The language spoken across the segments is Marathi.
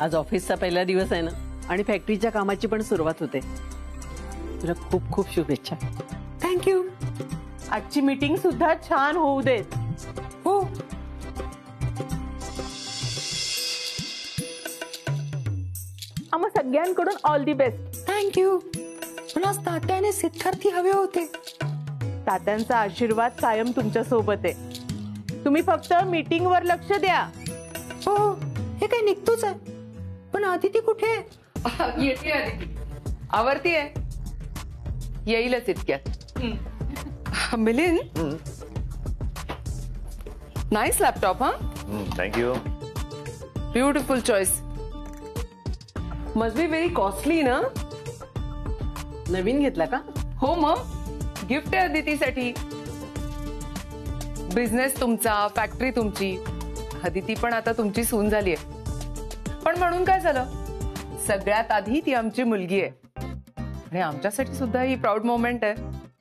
आज ऑफिसचा पहिला दिवस आहे ना आणि फॅक्टरीच्या कामाची पण सुरुवात होते. तुला खूप खूप शुभेच्छा. थँक्यू. आजची मीटिंग सुद्धा छान होऊ देत. हो. आम्हा सगळ्यांकडून ऑल दी बेस्ट. थँक्यू. पण आज तात्याने सिद्धार्थी हवे होते. तात्यांचा आशीर्वाद कायम तुमच्या सोबत आहे. तुम्ही फक्त मीटिंग वर लक्ष द्या. हो हे काय निघतोच आहे. पण अदिती कुठे? येते अदिती. आवरती आहे. येईलच इतक्यात. Milind, nice laptop. हा, thank you. Beautiful choice. Must be very costly ना? नवीन घेतला का? हो मग, गिफ्ट आहे अदितीसाठी. बिझनेस तुमचा, फॅक्टरी तुमची. अदिती पण आता तुमची सून झाली आहे. पण म्हणून काय झालं, सगळ्यात आधी ती आमची मुलगी आहे आणि आमच्यासाठी सुद्धा ही प्राऊड मोमेंट आहे.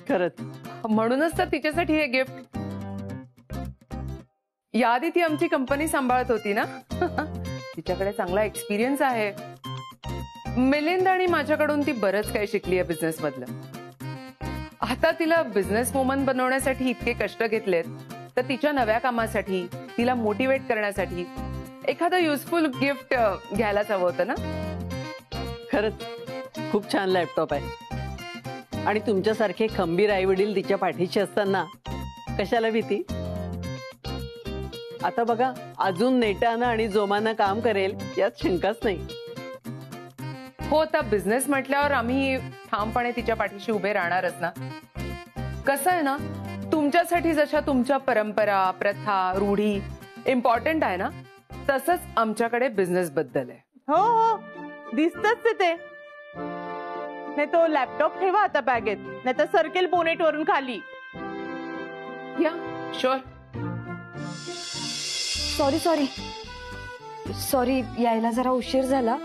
खरंच. म्हणूनच तर तिच्यासाठी हे गिफ्ट. याआधी ती आमची कंपनी सांभाळत होती ना. तिच्याकडे चांगला एक्सपिरियन्स आहे. मिलिंद आणि माझ्याकडून ती बरंच काही शिकली आहे बिझनेस मधलं. आता तिला बिझनेस वुमन बनवण्यासाठी इतके कष्ट घेतलेत, तर तिच्या नव्या कामासाठी, तिला मोटिवेट करण्यासाठी एखादं युजफुल गिफ्ट घ्यायलाच हवं होतं ना. खरंच खूप छान लॅपटॉप आहे. आणि तुमच्यासारखे खंबीर आई वडील तिच्या पाठीशी असताना कशाला भीती. आता बघा, अजून नेटानं आणि जोमानं काम करेल यात शंकाच नाही. हो, आता बिझनेस म्हटल्यावर आम्ही ठामपणे तिच्या पाठीशी उभे राहणारच ना. कसं आहे ना, तुमच्यासाठी जशा तुमच्या परंपरा, प्रथा, रूढी इम्पॉर्टंट आहे ना, तसंच आमच्याकडे बिझनेस बद्दल आहे. हो हो, दिसतच ते. नाही तो लॅपटॉप ठेवा आता बॅगेत, नाही तर सर्केल बोनेट वरून खाली. या शुअर. सॉरी सॉरी सॉरी, यायला जरा उशीर झाला.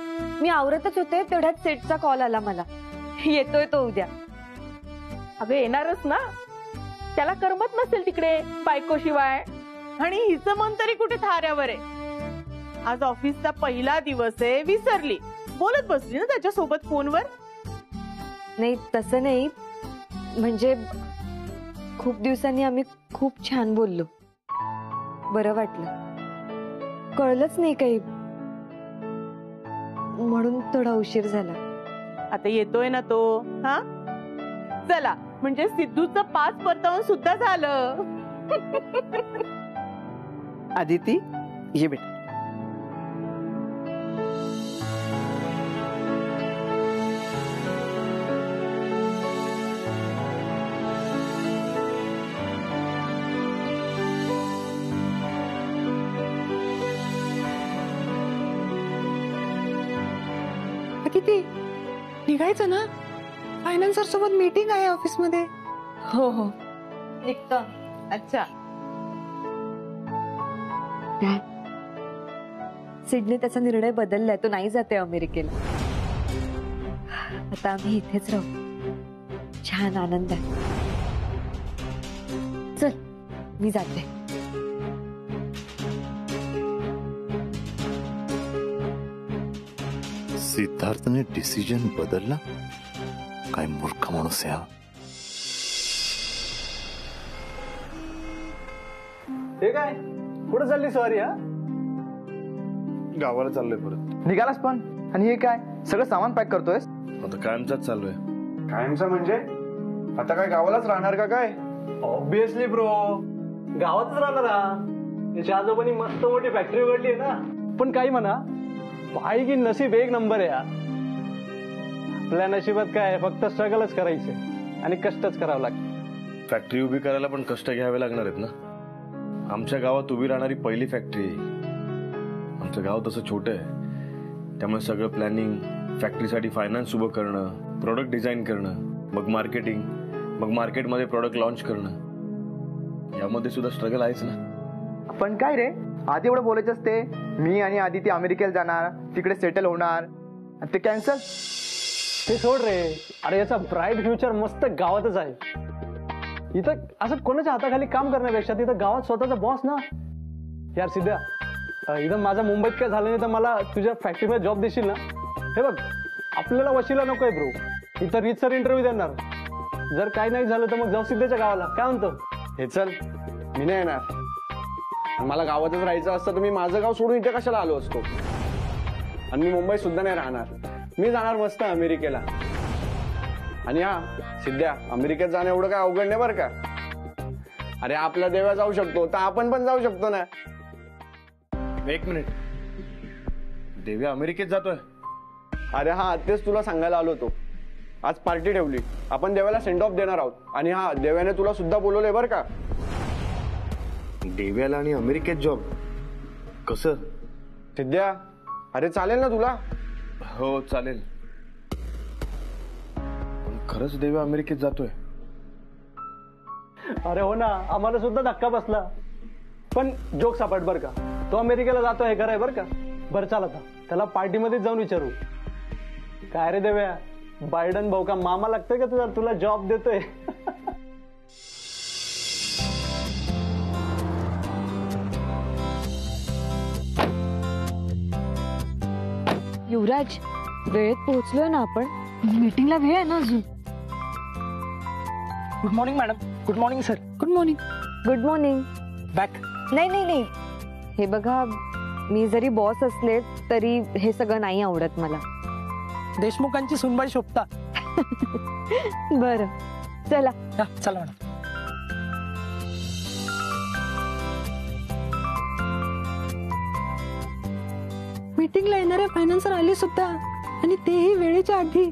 मी आवरतच होते तेवढ्यात सेटचा कॉल आला मला. येतोय तो उद्या. अगं येणारच ना, त्याला करमत नसेल तिकडे बायको शिवाय. आणि हिचं मन तरी कुठे थाऱ्यावर आहे. आज ऑफिसचा पहिला दिवस आहे, विसरली. बोलत बसली ना त्याच्यासोबत फोनवर. नाही तसं नाही, म्हणजे खूप दिवसांनी आम्ही खूप छान बोललो. बरं वाटलं. कळलंच नाही काही, म्हणून थोडा उशीर झाला. आता येतोय ना तो. हा चला, म्हणजे सिद्धूचं पास परतावून सुद्धा झालं. आदिती ये बेटा. अदिती निघायचं ना, फायनान्सर सोबत मीटिंग आहे ऑफिस मध्ये. हो हो निघतो. अच्छा, सिडने त्याचा निर्णय बदललाय. तो नाही जाते अमेरिकेला. आता आम्ही इथेच राहू. छान आनंद आहे. चल मी जाते. सिद्धार्थने डिसिजन बदलला. काय मूर्ख माणूस आहे हा. हे काय, कुठं चालली सॉरी? हा, गावाला चाललोय परत. निघालास पण? आणि हे काय, सगळं सामान पॅक करतोयस? आता कायमचाच चाललोय. कायमचा म्हणजे आता काय गावालाच राहणार का काय? ऑब्विसली ब्रो, गावातच राहणार. त्याच्या आजोबांनी मस्त मोठी फॅक्टरी उघडली आहे ना. पण काही म्हणा, पाय की नशीब एक नंबर आहे. आपल्या नशिबात काय, फक्त स्ट्रगलच करायचे आणि कष्टच करावं लागतं. फॅक्टरी उभी करायला पण कष्ट घ्यावे लागणार आहेत ना. आमच्या गावात उभी राहणारी पहिली फॅक्टरी. आमचं गाव तसं छोटं आहे, त्यामुळे सगळं प्लॅनिंग, फॅक्टरीसाठी फायनान्स उभं करणं, प्रोडक्ट डिझाईन करणं, मग मार्केटिंग, मग मार्केटमध्ये प्रोडक्ट लॉन्च करणं, यामध्ये सुद्धा स्ट्रगल आहेच ना. पण काय रे, आधी एवढं बोलायचं असते, मी आणि आदिती अमेरिकेला जाणार, तिकडे सेटल होणार, ते कॅन्सल. ते सोड रे. अरे याचा ब्राईट फ्युचर मस्त गावातच आहे. इथं असं कोणाच्या हाताखाली काम करण्यापेक्षा तिथं गावात स्वतःचा बॉस ना. यार सिद्धा, इथं माझा मुंबईत काय झालं नाही तर मला तुझ्या फॅक्टरीमध्ये जॉब देशील ना? हे बघ, आपल्याला वशिला नकोय ब्रो. इथं रीतसर इंटरव्ह्यू देणार. जर काही नाही झालं तर मग जाऊ सिद्धेच्या गावाला. काय म्हणतो? हे चल, मी नाही येणार. मला गावातच राहायचं असतं तर मी माझं गाव सोडून इथे कशाला आलो असतो. आणि मी मुंबईत सुद्धा नाही राहणार. मी जाणार मस्त अमेरिकेला. आणि हा सिद्ध्या, अमेरिकेत जाणं एवढं काय अवघड नाही बरं का. अरे आपला देवा जाऊ शकतो तर आपण पण जाऊ शकतो ना. एक मिनिट, देव्या अमेरिकेत जातोय? अरे हा, तेच तुला सांगायला आलो होतो. आज पार्टी ठेवली, आपण देवाला सेंड ऑफ देणार आहोत. आणि हा, देव्याने तुला सुद्धा बोलवलंय बरं का. देव्याला आणि अमेरिकेत जॉब कसं? सिद्ध्या, अरे चालेल ना तुला? हो चालेल. पण खरंच देव्या अमेरिकेत जातोय? अरे हो ना, आम्हाला सुद्धा धक्का बसला. पण जोक सापड बर का, तो अमेरिकेला जातो हे खरं आहे बरं का. बरं चाल आता त्याला पार्टीमध्येच जाऊन विचारू. काय रे देव्या, बायडन भाऊ का मामा लागतोय का तुझा? तुला जॉब देतोय. युवराज, वेळेत पोहोचलोय ना आपण? मीटिंगला वेळ आहे ना अजून? Good morning madam. Good morning sir. Good morning. Good morning. Back. नाही नाही नाही, हे बघा, मी जरी बॉस असले तरी हे सगळं नाही आवडत मला. देशमुखांची सुनबाई शोभता. बरं चला. चला मॅडम. मीटिंगला येणारे फायनान्सर आले सुद्धा, आणि तेही वेळेच्या आधी.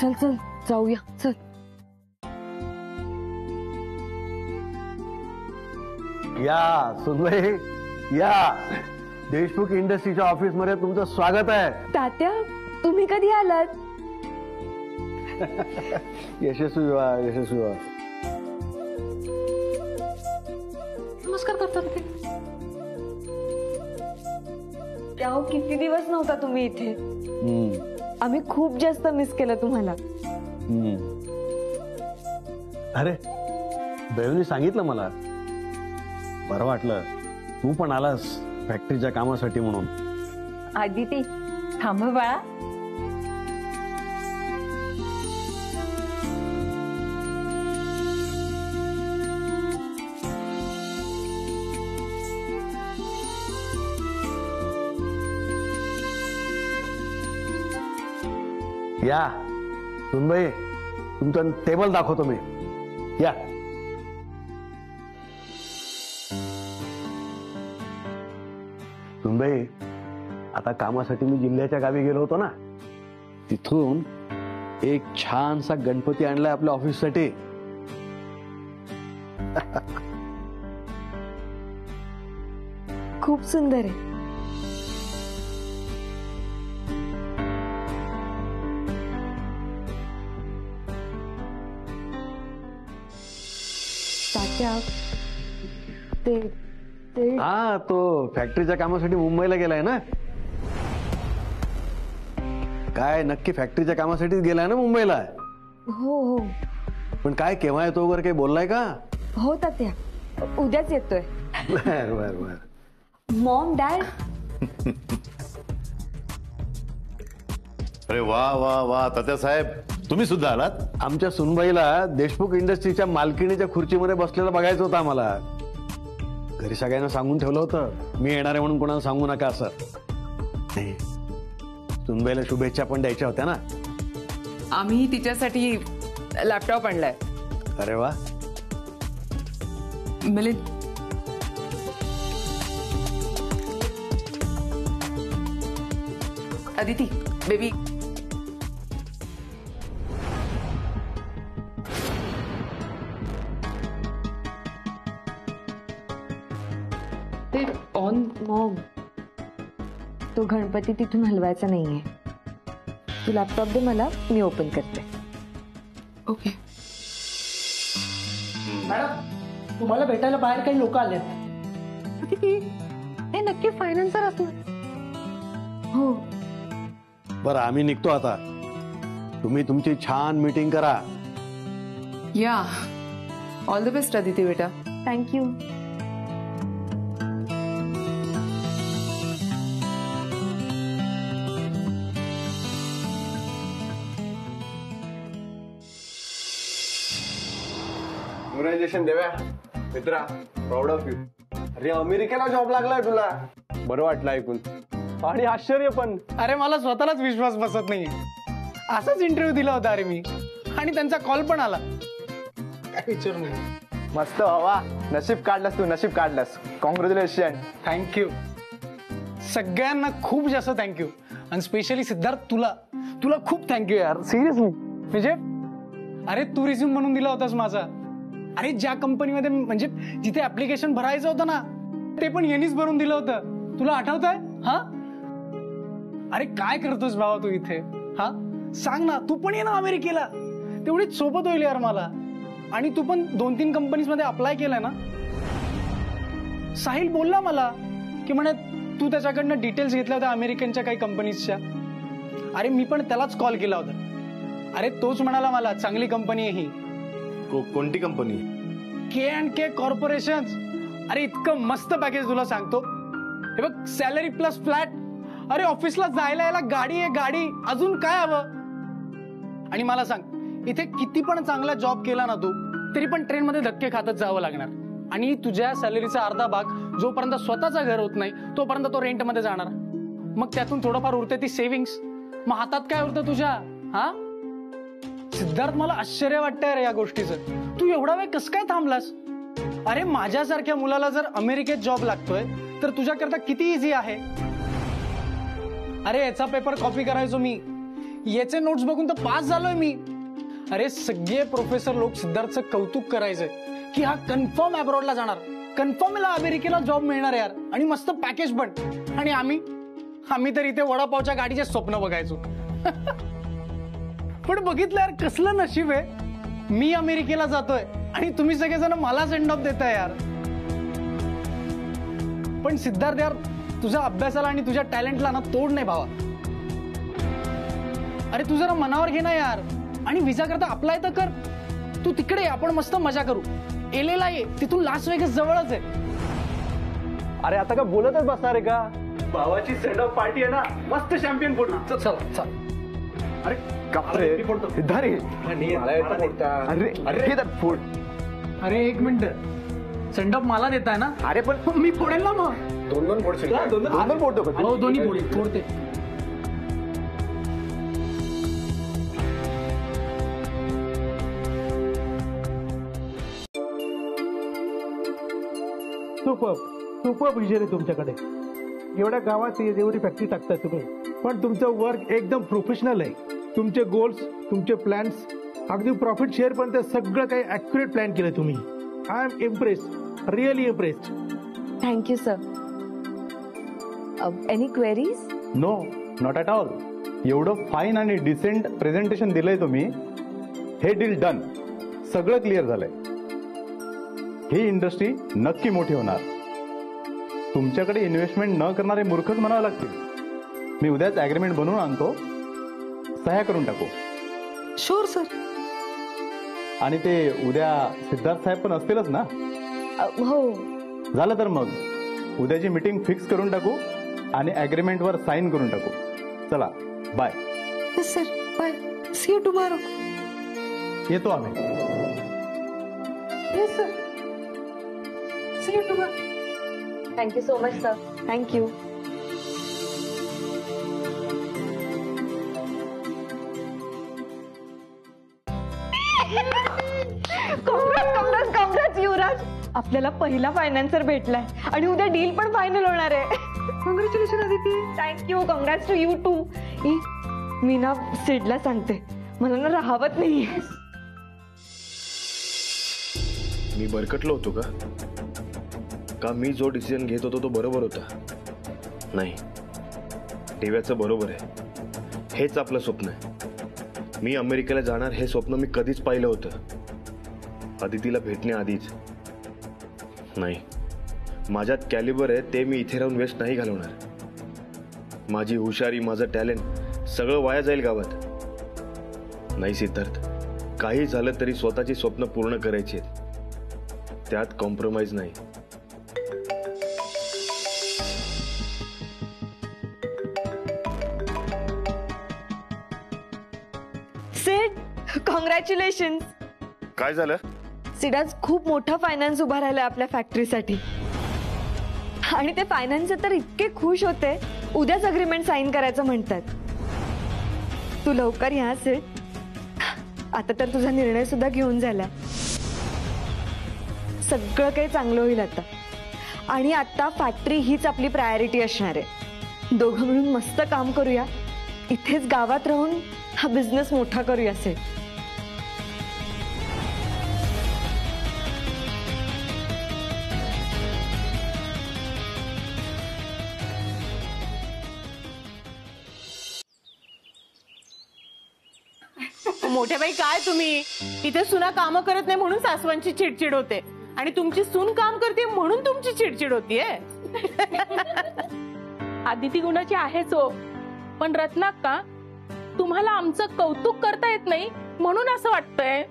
चल चल जाऊया चल. या सुनबाई या, देशमुख इंडस्ट्रीच्या ऑफिस मध्ये तुमचं स्वागत आहे. तात्या, तुम्ही कधी आलात? यशस्वी व्हा, यशस्वी व्हा. नमस्कार करतात ते. त्याहो, किती दिवस नव्हता तुम्ही इथे. आम्ही खूप जास्त मिस केलं तुम्हाला. अरे बेवनी सांगितलं मला, बरं वाटलं तू पण आलास फॅक्टरीच्या कामासाठी म्हणून. आदिती, थांब बाळा. या सुनबाई, तुमचं टेबल दाखवतो मी. या. सुनबाई, आता कामासाठी मी जिल्ह्याच्या गावी गेलो होतो ना, तिथून एक छानसा गणपती आणलाय आपल्या ऑफिससाठी. खूप सुंदर आहे. तात्या, ते हा, तो फॅक्टरीच्या कामासाठी मुंबईला गेलाय ना. काय नक्की फॅक्टरीच्या कामासाठीच गेलाय ना मुंबईला? हो हो. पण काय केव्हा येतो वगैरे काही बोललाय का? हो तात्या, उद्याच येतोय. बर बर बर. Maugham, dad. अरे वा वा वा, तात्या साहेब तुम्ही सुद्धा आलात? आमच्या सुनबाईला देशमुख इंडस्ट्रीच्या मालकिणीच्या खुर्चीमध्ये बसलेलं बघायचं होतं आम्हाला. घरी सगळ्यांना सांगून ठेवलं होतं मी येणार आहे म्हणून, कोणाला सांगू नका असं. नाही, सुनबाईला शुभेच्छा पण द्यायच्या होत्या ना. आम्ही तिच्यासाठी लॅपटॉप आणलाय. अरे वा. मिलिंद, अदिती बेबी, ते ऑन. मॉम, तो गणपती तिथून हलवायचा नाहीये. तू लॅपटॉप दे मला, मी ओपन करते. ओके. मॅडम, तुम्हाला भेटायला बाहेर काही लोक आलेत. किती? हे नक्की फायनान्सर असणार. हो. बरं, आम्ही निघतो आता. तुम्ही तुमची छान मीटिंग करा. या, ऑल द बेस्ट अदिती बेटा. थँक्यू. कॉंग्रॅच्युलेशन देव्या मित्रा, प्राऊड ऑफ यू. अरे अमेरिकेला जॉब लागलाय तुला, बरं वाटलं ऐकून. आणि आश्चर्य पण. अरे मला स्वतःलाच विश्वास बसत नाहीये. असाच इंटरव्ह्यू दिला होता अरे मी, आणि त्यांचा कॉल पण आला. काय विचारू नये. मस्त बाबा, नशीब काढलास तू, नशीब काढलास. कॉंग्रॅच्युलेशन. थँक्यू. सगळ्यांना खूप जास्त थँक्यू, आणि स्पेशली सिद्धार्थ तुला तुला खूप थँक्यू यार, सिरियसली. म्हणजे अरे तू रिझ्यूम बनवून दिला होतास माझा. अरे ज्या कंपनीमध्ये म्हणजे जिथे ऍप्लिकेशन भरायचं होतं ना, ते पण यांनीच भरून दिलं होतं. तुला आठवतंय? हा, अरे काय करतोस भावा तू इथे? हा सांग ना, तू पण ये ना अमेरिकेला, तेवढीच सोबत होईल यार मला. आणि तू पण 2-3 कंपनीज मध्ये अप्लाय केलाय ना? साहिल बोलला मला की म्हणे तू त्याच्याकडनं डिटेल्स घेतल्या होत्या अमेरिकनच्या काही कंपनीजच्या. अरे मी पण त्यालाच कॉल केला होता. अरे तोच म्हणाला मला चांगली कंपनी आहे ही. कोणती कंपनी? K&K corporation. अरे इतकं मस्त पॅकेज तुला सांगतो. हे बघ, सॅलरी प्लस फ्लॅट. अरे ऑफिसला जायला यायला गाडी आहे, गाडी. अजून काय हवं? आणि मला सांग, इथे किती पण चांगला जॉब केला ना तू, तरी पण ट्रेनमध्ये धक्के खातच जावं लागणार. आणि तुझ्या सॅलरीचा अर्धा भाग जोपर्यंत स्वतःचं घर होत नाही तोपर्यंत तो रेंटमध्ये जाणार. मग त्यातून थोडंफार उरते ती सेव्हिंग्स. मग हातात काय उरतं तुझ्या? हा सिद्धार्थ, मला आश्चर्य वाटतंय रे या गोष्टीचं. तू एवढा वेळ कसं काय थांबलास? अरे माझ्यासारख्या मुलाला जर अमेरिकेत जॉब लागतोय तर तुझ्याकरता किती इझी आहे. अरे याचा पेपर कॉपी करायचो मी, याचे नोट्स बघून तर पास झालोय मी. अरे सगळे प्रोफेसर लोक सिद्धार्थचं कौतुक करायचंय की हा कन्फर्म अब्रॉडला जाणार, कन्फर्म याला अमेरिकेला जॉब मिळणार यार, आणि मस्त पॅकेज पण. आणि आम्ही तर इथे वडापावच्या गाडीचे स्वप्न बघायचो. पण बघितलं यार, कसलं नशीब आहे. मी अमेरिकेला जातोय आणि तुम्ही सगळेजण मला सेंड ऑफ देताय यार. पण सिद्धार्थ यार, तुझ्या अभ्यासाला आणि तुझ्या टॅलेंटला ना तोड नाही भावा. अरे तू जरा मनावर घे ना यार, आणि विजा करता अप्लाय तर कर. तू तिकडे ये, आपण मस्त मजा करू. एलेला ये, तिथून लास वेगस जवळच आहे. अरे आता का बोलतच बसणार आहे का? भावाची सेंड ऑफ पार्टी आहे ना, मस्त चॅम्पियन फोटो. चल चल. अरे अरे अरे एक मिनिट, सेंड ऑफ मला देताय ना? अरे पण मी फोडेल ना मग. दोन फोडशील? दोन फोडतो का? हो दोन्ही फोडते. सुपर विजन आहे तुमच्याकडे. एवढ्या गावात एवढी फॅक्टरी टाकताय तुम्ही, पण तुमचं वर्क एकदम प्रोफेशनल आहे. तुमचे गोल्स, तुमचे प्लॅन्स, अगदी प्रॉफिट शेअर पण ते सगळं काही ऍक्युरेट प्लॅन केलं तुम्ही. I am impressed, really impressed. Thank you sir. Any queries? No, not at all. एवढं फाईन आणि डिसेंट प्रेझेंटेशन दिलंय तुम्ही. हे डील डन, सगळं क्लिअर झालंय. ही इंडस्ट्री नक्की मोठी होणार. तुमच्याकडे इन्व्हेस्टमेंट न करणारे मूर्खच म्हणावं लागतील. मी उद्याच ॲग्रीमेंट बनवून आणतो, सह्या करून टाकू. Sure sir. आणि ते उद्या सिद्धार्थ साहेब पण असतीलच ना? हो. झालं तर मग उद्याची मीटिंग फिक्स करून टाकू आणि ॲग्रीमेंटवर साईन करून टाकू. चला bye. Yes sir, bye. See you tomorrow. येतो आम्ही. Yes sir, see you tomorrow. Thank you so much sir. Thank you. Congrats Yuvraj. आपल्याला पहिला फायनान्सर भेटलाय आणि उद्या डील पण फायनल होणार आहे. Congratulation Aditi. Thank you. Congrats to you too. मी ना सिडला सांगते, मला ना राहावत नाहीये. मी भरकटलो होतो का मी जो डिसिजन घेत होतो तो बरोबर होता? नाही, देव्याचं बरोबर आहे. हेच आपलं स्वप्न आहे. मी अमेरिकेला जाणार हे स्वप्न मी कधीच पाहिलं होतं, अदितीला भेटण्याआधीच. नाही, माझ्यात कॅलिबर आहे ते मी इथे राहून वेस्ट नाही घालवणार. माझी हुशारी, माझं टॅलेंट सगळं वाया जाईल गावात. नाही सिद्धार्थ, काही झालं तरी स्वतःची स्वप्न पूर्ण करायची आहेत, त्यात कॉम्प्रोमाइज नाही. सिड, कॉंग्रॅच्युलेशन. काय झालं? सिडाज खूप मोठा फायनान्स उभा राहिलाय आपल्या फॅक्टरीसाठी आणि ते फायनान्स तर इतके खुश होते, उद्याच अग्रीमेंट साईन करायचं म्हणतात. तू लवकर या सिड. आता तर तुझा निर्णय सुद्धा घेऊन झाला. सगळं काही चांगलं होईल आता. आणि आता फॅक्टरी हीच आपली प्रायोरिटी असणार आहे. दोघं मिळून मस्त काम करूया. इथेच गावात राहून हा बिझनेस मोठा करूया सिड. मोठ्या बाई काय तुम्ही इथे सुना काम करत नाही म्हणून सासवांची चिडचिड होते आणि तुमची सून काम करते म्हणून तुमची चिडचिड होतीये. आदिती गुणाची आहेच हो, पण रत्नाक्का तुम्हाला आमचं कौतुक करता येत नाही म्हणून असं वाटतंय.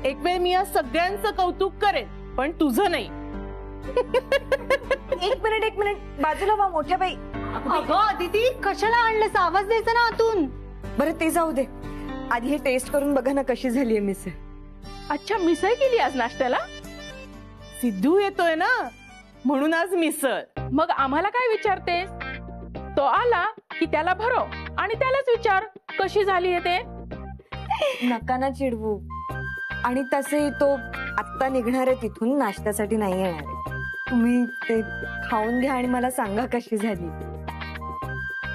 एक वेळ मी या सगळ्यांचं कौतुक करेन पण तुझं नाही. एक मिनिट बाजूला वा मोठ्या बाई. अगं आदिती, कशाला आणलंस? आवाज द्यायचा ना आतून. बरं ते जाऊ दे, आधी हे टेस्ट करून बघा ना कशी झालीये मिसळ. अच्छा, मिसळ केली आज नाश्त्याला? सिद्धू येतोय ना म्हणून आज मिसळ. मग आम्हाला काय विचारते? तो आला की त्याला भरव आणि त्यालाच विचार कशी झाली ते. नका ना चिडवू. आणि तसे तो आत्ता निघणार आहे तिथून, नाश्त्यासाठी नाही येणार आहे. तुम्ही ते खाऊन घ्या आणि मला सांगा कशी झाली.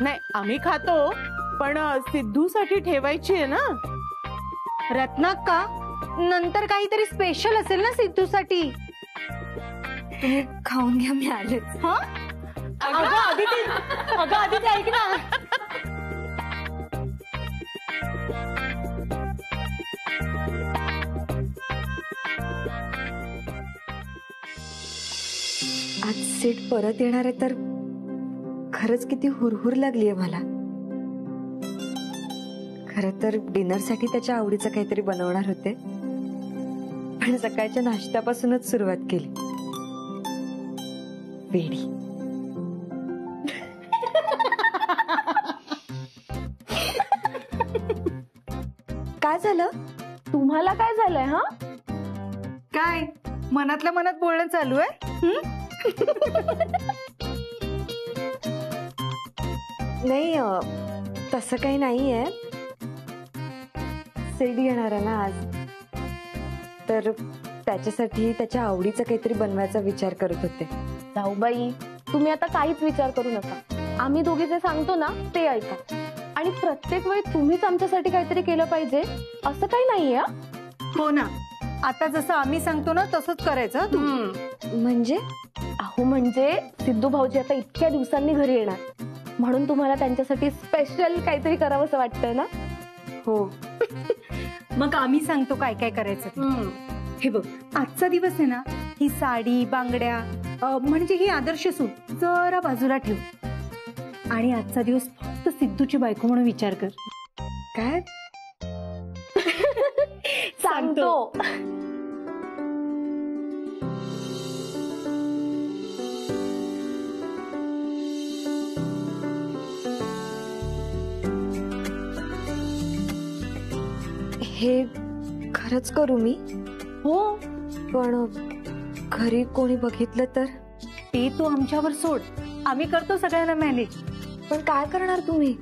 नाही आम्ही खातो पण सिद्धूसाठी ठेवायची आहे ना. रत्नाक्का, नंतर काहीतरी स्पेशल असेल ना सिद्धूसाठी. तुम्ही खाऊन घ्या, मी आलेच. अगं आदिती ऐक ना. आज सीट परत येणार आहे तर खरंच किती हुरहुर लागलीये मला. खरं तर डिनरसाठी त्याच्या आवडीचं काहीतरी बनवणार होते, पण सकाळच्या नाश्त्यापासूनच सुरुवात केली. वेडी. काय झालं? तुम्हाला काय झालंय? हा काय मनातल्या मनात बोलणं चालू आहे? नाही तसं काही नाहीये. सिड येणार आहे ना आज, तर त्याच्यासाठी त्याच्या आवडीचं काहीतरी बनवायचा विचार करत होते. जाऊबाई, तुम्ही आता काहीच विचार करू नका. आम्ही दोघे जे सांगतो ना ते ऐका. आणि प्रत्येक वेळी तुम्हीच आमच्यासाठी काहीतरी केलं पाहिजे असं काही नाहीये. हो ना, आता जसं आम्ही सांगतो ना तसंच करायचं. म्हणजे? अहो म्हणजे सिद्धू भाऊजी आता इतक्या दिवसांनी घरी येणार म्हणून तुम्हाला त्यांच्यासाठी स्पेशल काहीतरी करावं असं वाटतंय ना. हो. मग आम्ही सांगतो काय काय करायचं. हे बघ, आजचा दिवस आहे ना, ही साडी बांगड्या म्हणजे ही आदर्श सूट जरा बाजूला ठेव आणि आजचा दिवस फक्त सिद्धूची बायको म्हणून विचार कर. काय सांगतो. हे खरंच करू मी? हो, पण घरी कोणी बघितलं तर? ते तू आमच्यावर सोड, आम्ही करतो सगळ्यांना मॅनेज. पण काय करणार तुम्ही?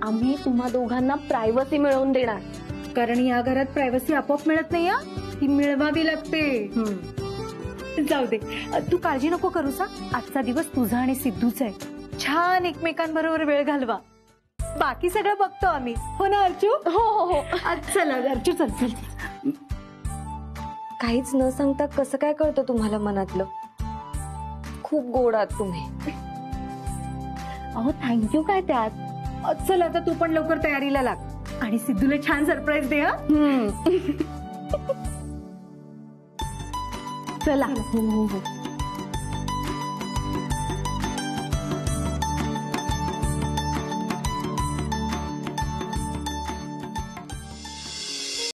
आम्ही तुम्हा दोघांना प्रायव्हसी मिळवून देणार. कारण या घरात प्रायव्हसी आपोआप मिळत नाही, ती मिळवावी लागते. जाऊ दे, तू काळजी नको करूस. आजचा दिवस तुझा आणि सिद्धूचा आहे. छान एकमेकांबरोबर वेळ घालवा. बाकी सगळं बघतो आम्ही. हो ना अर्चू? हो हो हो. चला अर्चू, चल चल. काहीच न सांगता कसं काय कळतं तुम्हाला मनातलं? खूप गोड आहात तुम्ही. अहो थँक्यू काय त्यात. चल आता तू पण लवकर तयारीला लाग आणि सिद्धूला छान सरप्राईज दे. चला. हो हो हो.